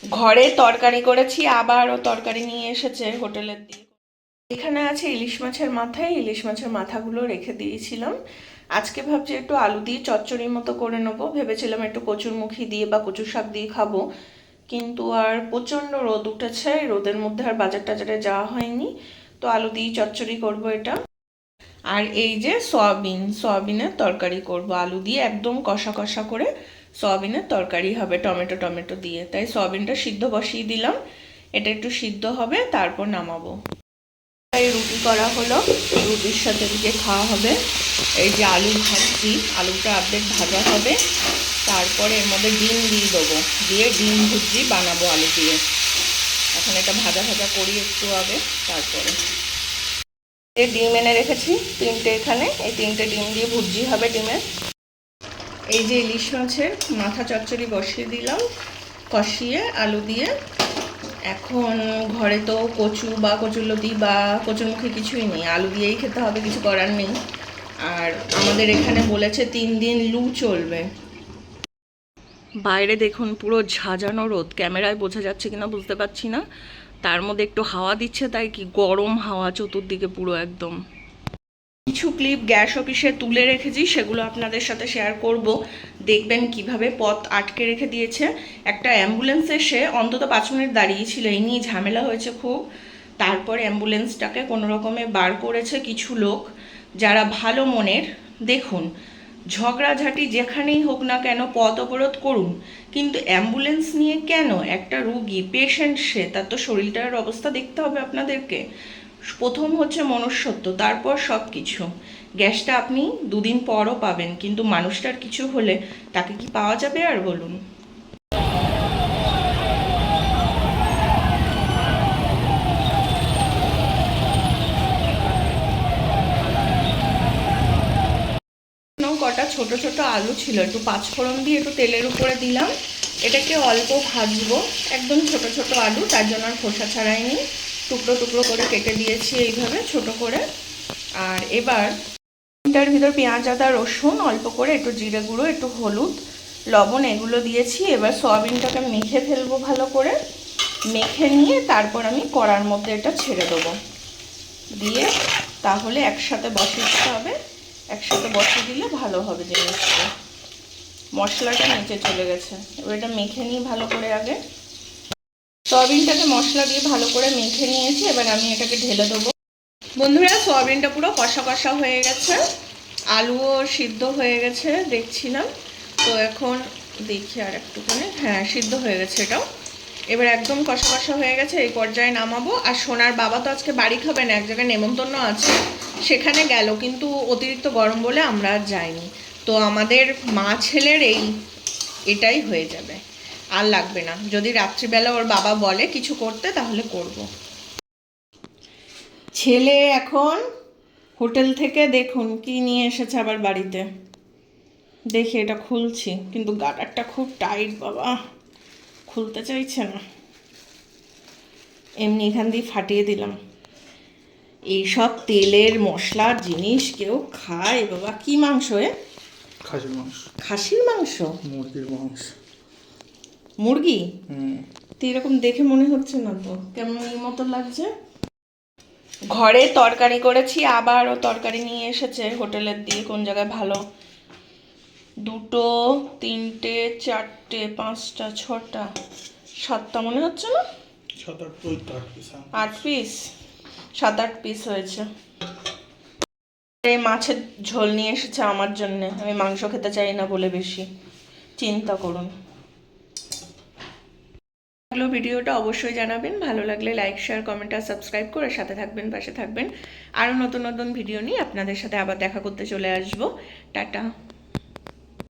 ঘরে তরকারি করেছি, আবারও তরকারি নিয়ে এসেছে হোটেলের দিয়ে। এখানে আছে ইলিশ মাছের মাথা, ইলিশ মাছের মাথাগুলো রেখে দিয়েছিলাম। আজকে ভাবছি একটু আলু দিয়ে চচ্চড়ির মতো করে নেবো, ভেবেছিলাম একটু কচুরমুখী দিয়ে বা কচুর শাক দিয়ে খাবো, কিন্তু আর প্রচণ্ড রোদ উঠেছে, রোদের মধ্যে আর বাজার টাজারে যাওয়া হয়নি। তো আলু দিয়ে চচ্চড়ি করব এটা। আর এই যে সয়াবিনের তরকারি করব, আলু দিয়ে একদম কষা কষা করে সয়াবিনের তরকারি হবে টমেটো টমেটো দিয়ে। তাই সয়াবিনটা সিদ্ধ বসিয়ে দিলাম, এটা একটু সিদ্ধ হবে, তারপর নামাবো। এই রুটি করা হলো, রুটির সাথে দিয়ে খাওয়া হবে। এই যে আলু ভাজছি, আলুটা অর্ধেক ভাজা হবে, তারপরে এর মধ্যে ডিম দিয়ে দেবো, দিয়ে ডিম ভুজি বানাবো আলু দিয়ে। এখন এটা ভাজা ভাজা করি একটু আগে, তারপরে ডিম এনে রেখেছি 3টে, এখানে এই 3টে ডিম দিয়ে ভুজি হবে ডিমের। এই যে ইলিশ মাছের মাথা চচ্চড়ি বসিয়ে দিলাম, কষিয়ে আলু দিয়ে। এখন ঘরে তো কচু বা কচুরলতি বা কচুরমুখী কিছুই নেই, আলু দিয়েই খেতে হবে, কিছু করার নেই। আর আমাদের এখানে বলেছে 3 দিন লু চলবে। বাইরে দেখুন পুরো ঝাঁঝানো রোদ, ক্যামেরায় বোঝা যাচ্ছে কিনা বুঝতে পারছি না, তার মধ্যে একটু হাওয়া দিচ্ছে, তাই কি গরম হাওয়া চতুর্দিকে পুরো একদম। কিছু ক্লিপ গ্যাস অফিসে তুলে রেখেছি, সেগুলো আপনাদের সাথে শেয়ার করব। দেখবেন কিভাবে পথ আটকে রেখে দিয়েছে। একটা অ্যাম্বুলেন্স এসে অন্তত 5 মিনিট দাঁড়িয়েছিল, এই নিয়ে ঝামেলা হয়েছে খুব। তারপর অ্যাম্বুলেন্সটাকে কোনো রকমে বার করেছে কিছু লোক যারা ভালো মনের। দেখুন, ঝগড়াঝাটি যেখানেই হোক না কেন পথ অবরোধ করুন, কিন্তু অ্যাম্বুলেন্স নিয়ে কেন? একটা রুগী পেশেন্ট, সে তার তো শরীরটার অবস্থা দেখতে হবে আপনাদেরকে। প্রথম হচ্ছে মনুষ্যত্ব, তারপর সব কিছু। গ্যাসটা আপনি 2 দিন পরও পাবেন, কিন্তু মানুষটার কিছু হলে তাকে কি পাওয়া যাবে আর বলুন? কটা ছোট ছোট আলু ছিল, একটু পাঁচফোড়ন দিয়ে একটু তেলের উপরে দিলাম, এটাকে অল্প ভাজবো। একদম ছোট ছোট আলু, তার জন্য আর খোসা ছাড়াইনি, টুকরো টুকরো করে কেটে দিয়েছি এইভাবে ছোট করে। আর এবার এটার ভিতর পেঁয়াজ আদা রসুন অল্প করে, একটু জিরে গুঁড়ো, একটু হলুদ লবণ এগুলো দিয়েছি। এবার সয়াবিনটাকে মেখে ফেলবো ভালো করে, মেখে নিয়ে তারপর আমি কড়ার মধ্যে এটা ছেড়ে দেবো, দিয়ে তাহলে একসাথে বসিয়ে দিতে হবে। একসাথে বসিয়ে দিলে ভালো হবে জিনিসটা। মশলাটা নিচে চলে গেছে, এবার এটা মেখে নিই ভালো করে। আগে সয়াবিনটাকে মশলা দিয়ে ভালো করে মেখে নিয়েছি, এবার আমি এটাকে ঢেলে দেবো। বন্ধুরা, সয়াবিনটা পুরো কষা কষা হয়ে গেছে, আলুও সিদ্ধ হয়ে গেছে দেখছিলাম। তো এখন দেখি আর একটুখানি, হ্যাঁ সিদ্ধ হয়ে গেছে এটাও। এবার একদম কষা কষা হয়ে গেছে, এই পর্যায়ে নামাবো। আর সোনার বাবা তো আজকে বাড়ি খাবে না, এক জায়গায় নেমন্তন্ন আছে, সেখানে গেল, কিন্তু অতিরিক্ত গরম বলে আমরা আর যাইনি। তো আমাদের মা ছেলের এটাই হয়ে যাবে, আর লাগবে না। যদি রাত্রিবেলা ওর বাবা বলে কিছু করতে, তাহলে করব। ছেলে এখন হোটেল থেকে দেখুন কি নিয়ে এসেছে আবার বাড়িতে। দেখি এটা খুলছি, কিন্তু গাটারটা খুব টাইট বাবা, খুলতে চাইছে না, এমনি এখান দিয়ে ফাটিয়ে দিলাম। এইসব তেলের মশলার জিনিস কেউ খায় বাবা? কি মাংস? খাসির মাংস। খাসির মাংস? মুরগির মাংস। মুরগি? তো এরকম দেখে মনে হচ্ছে না তো, কেমন মতো লাগছে। ঘরে তরকারি করেছি, আবারও তরকারি নিয়ে এসেছে হোটেলের দিয়ে। কোন জায়গায় ভালো, 2, 3, 4, 5, 6, 7টা মনে হচ্ছে না, 8 পিস, 7-8 পিস হয়েছে। এই মাছের ঝোল নিয়ে এসেছে আমার জন্য, আমি মাংস খেতে চাই না বলে বেশি, চিন্তা করুন। ভিডিওটা অবশ্যই জানাবেন, ভালো লাগলে লাইক শেয়ার কমেন্ট আর সাবস্ক্রাইব করে সাথে থাকবেন, পাশে থাকবেন। আরও নতুন নতুন ভিডিও নিয়ে আপনাদের সাথে আবার দেখা করতে চলে আসবো। টাটা।